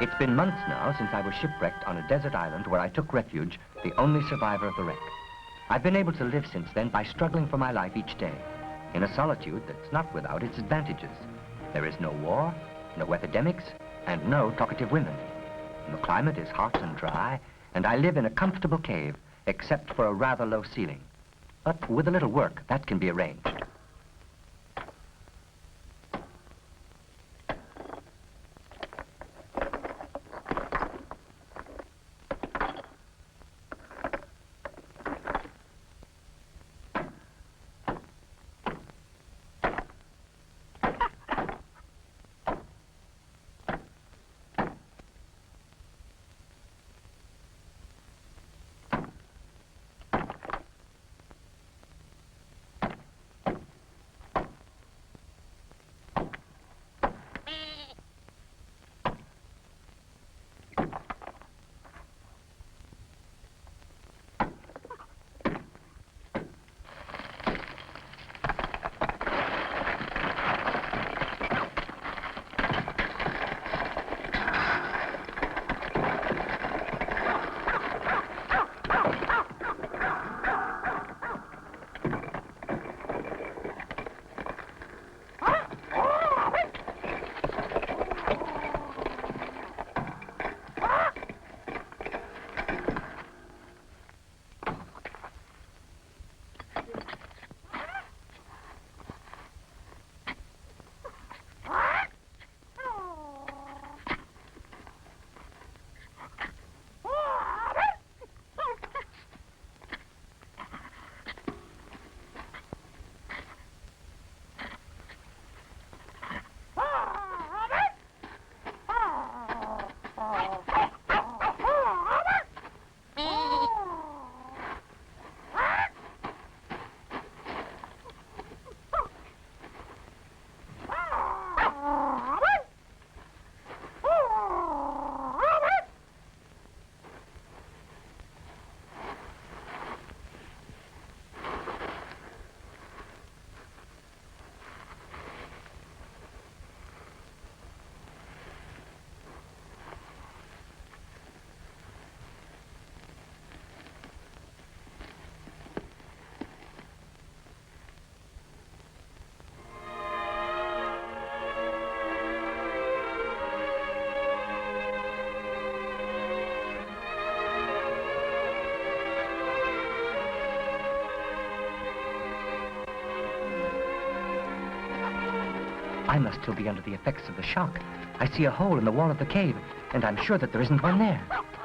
It's been months now since I was shipwrecked on a desert island where I took refuge, the only survivor of the wreck. I've been able to live since then by struggling for my life each day, in a solitude that's not without its advantages. There is no war, no epidemics, and no talkative women. The climate is hot and dry, and I live in a comfortable cave, except for a rather low ceiling. But with a little work, that can be arranged. I must still be under the effects of the shock. I see a hole in the wall of the cave, and I'm sure that there isn't one there.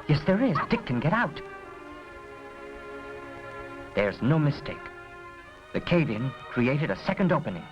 Yes, there is. Dick can get out. There's no mistake. The cave-in created a second opening.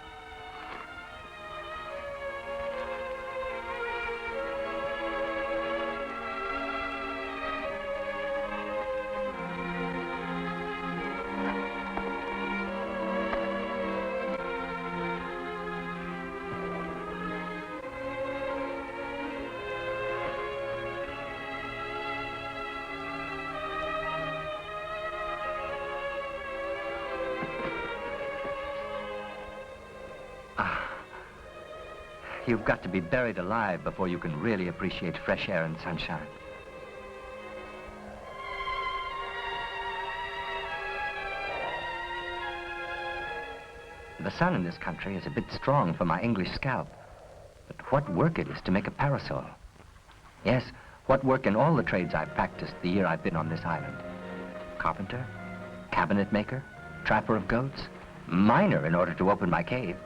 You've got to be buried alive before you can really appreciate fresh air and sunshine. The sun in this country is a bit strong for my English scalp. But what work it is to make a parasol. Yes, what work in all the trades I've practiced the year I've been on this island. Carpenter, cabinet maker, trapper of goats, miner in order to open my cave.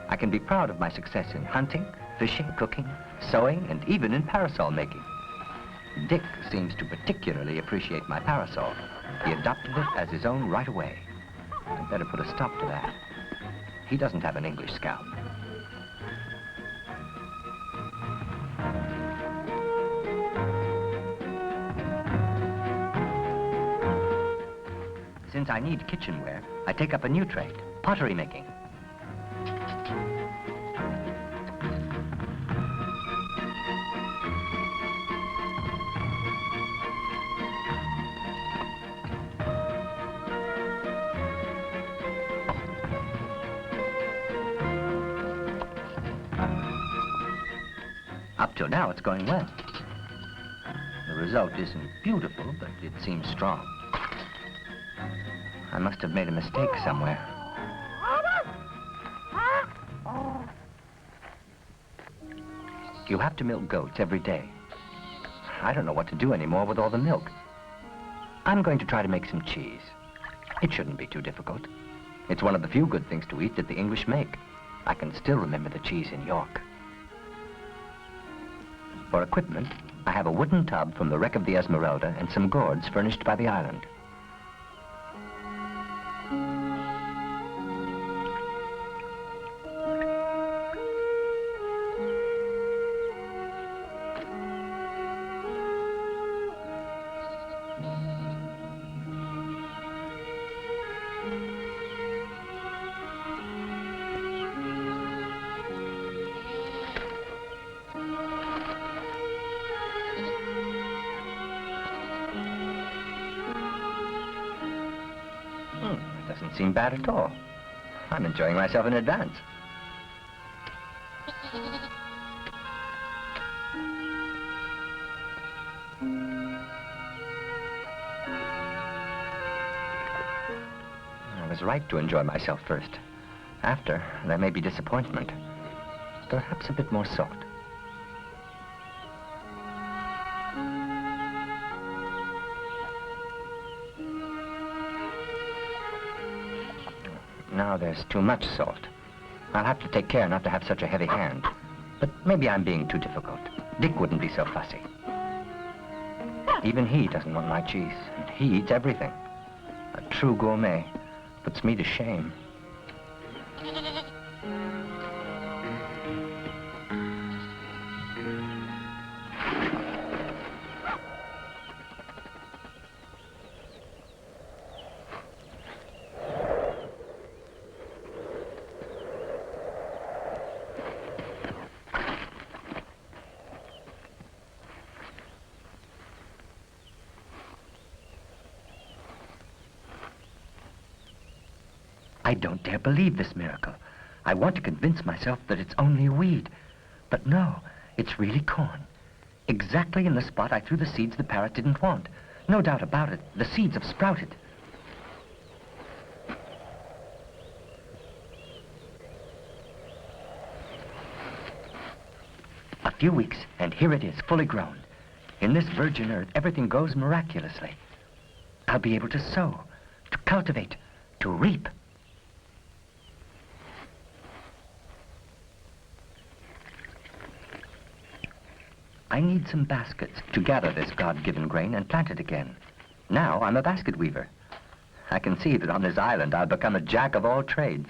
I can be proud of my success in hunting, fishing, cooking, sewing, and even in parasol making. Dick seems to particularly appreciate my parasol. He adopted it as his own right away. I'd better put a stop to that. He doesn't have an English scalp. Since I need kitchenware, I take up a new trade, pottery making. Up till now, it's going well. The result isn't beautiful, but it seems strong. I must have made a mistake somewhere. You have to milk goats every day. I don't know what to do anymore with all the milk. I'm going to try to make some cheese. It shouldn't be too difficult. It's one of the few good things to eat that the English make. I can still remember the cheese in York. For equipment, I have a wooden tub from the wreck of the Esmeralda and some gourds furnished by the island. Doesn't seem bad at all. I'm enjoying myself in advance. I was right to enjoy myself first. After, there may be disappointment. Perhaps a bit more salt. Now there's too much salt. I'll have to take care not to have such a heavy hand. But maybe I'm being too difficult. Dick wouldn't be so fussy. Even he doesn't want my cheese, and he eats everything. A true gourmet. Puts me to shame. I don't dare believe this miracle. I want to convince myself that it's only a weed. But no, it's really corn. Exactly in the spot I threw the seeds the parrot didn't want. No doubt about it, the seeds have sprouted. A few weeks, and here it is, fully grown. In this virgin earth, everything grows miraculously. I'll be able to sow, to cultivate, to reap. I need some baskets to gather this God-given grain and plant it again. Now I'm a basket weaver. I can see that on this island I'll become a jack of all trades.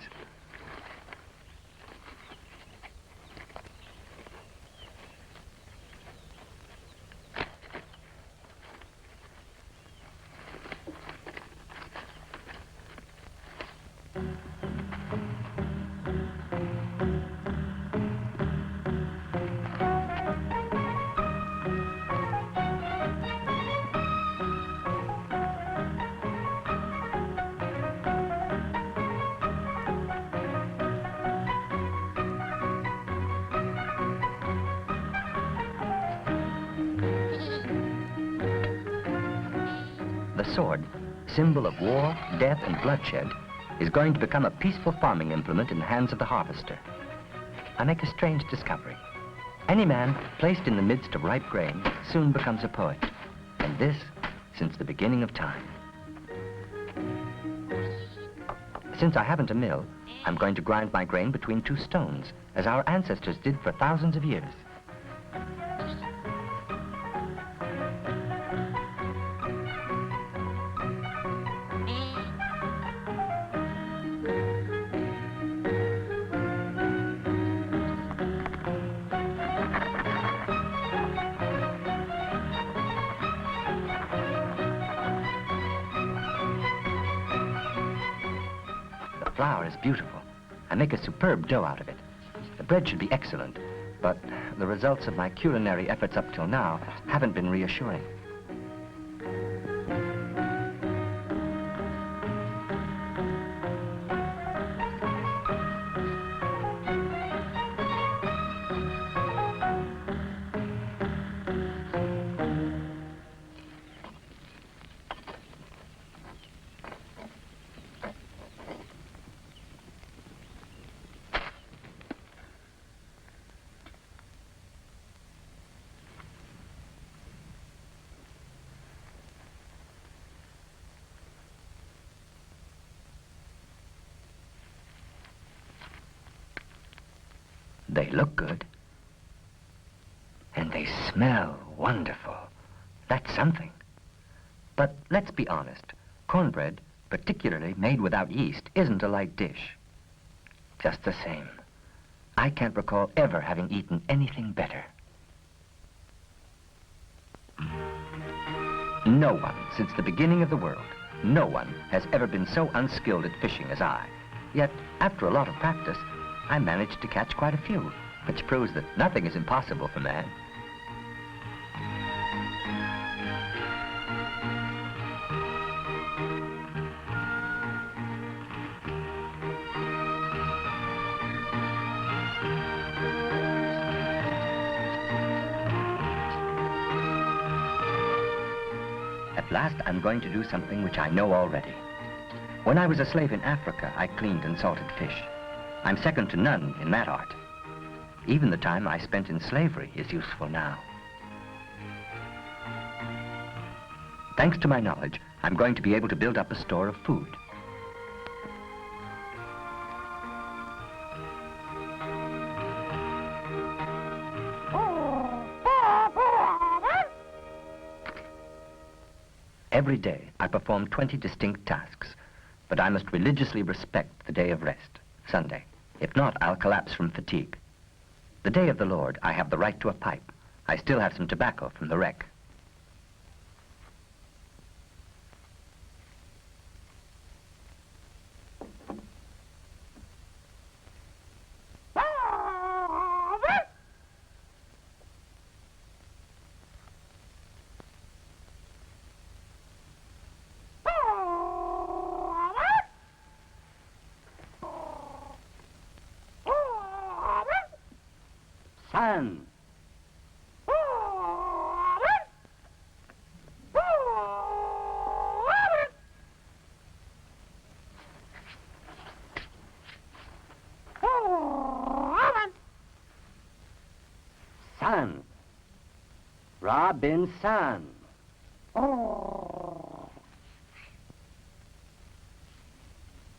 The sword, symbol of war, death, and bloodshed, is going to become a peaceful farming implement in the hands of the harvester. I make a strange discovery. Any man placed in the midst of ripe grain soon becomes a poet, and this since the beginning of time. Since I haven't a mill, I'm going to grind my grain between two stones, as our ancestors did for thousands of years. flour is beautiful. I make a superb dough out of it. The bread should be excellent, but the results of my culinary efforts up till now haven't been reassuring. They look good. And they smell wonderful. That's something. But let's be honest. Cornbread, particularly made without yeast, isn't a light dish. Just the same, I can't recall ever having eaten anything better. No one, since the beginning of the world, no one has ever been so unskilled at fishing as I. Yet, after a lot of practice, I managed to catch quite a few, which proves that nothing is impossible for man. At last, I'm going to do something which I know already. When I was a slave in Africa, I cleaned and salted fish. I'm second to none in that art. Even the time I spent in slavery is useful now. Thanks to my knowledge, I'm going to be able to build up a store of food. Every day, I perform 20 distinct tasks, but I must religiously respect the day of rest, Sunday. If not, I'll collapse from fatigue. The day of the Lord, I have the right to a pipe. I still have some tobacco from the wreck. Sun. Son. Robinson.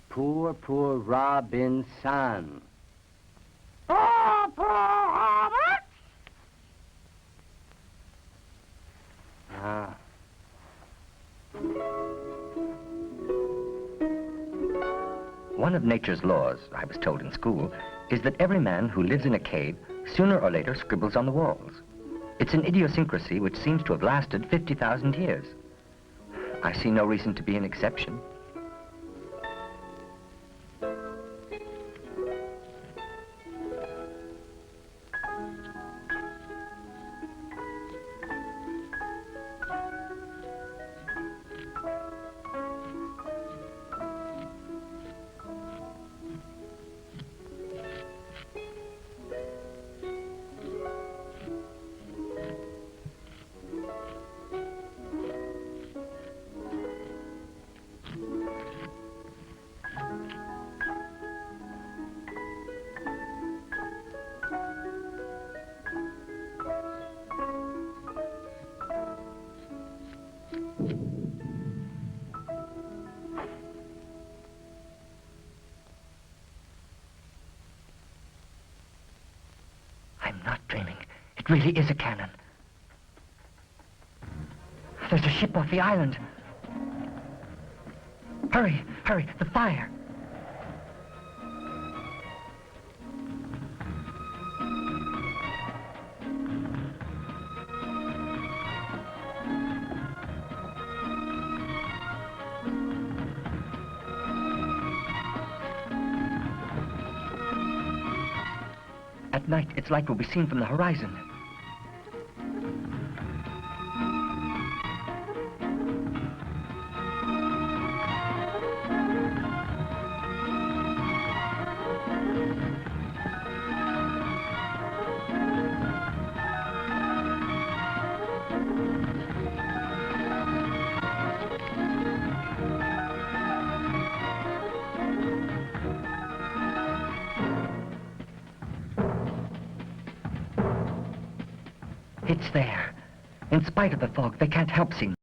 Poor, poor Robinson. One of nature's laws, I was told in school, is that every man who lives in a cave sooner or later scribbles on the walls. It's an idiosyncrasy which seems to have lasted 50,000 years. I see no reason to be an exception. I'm not dreaming. It really is a cannon. There's a ship off the island. Hurry, hurry, the fire. At night, its light will be seen from the horizon. It's there. In spite of the fog, they can't help seeing.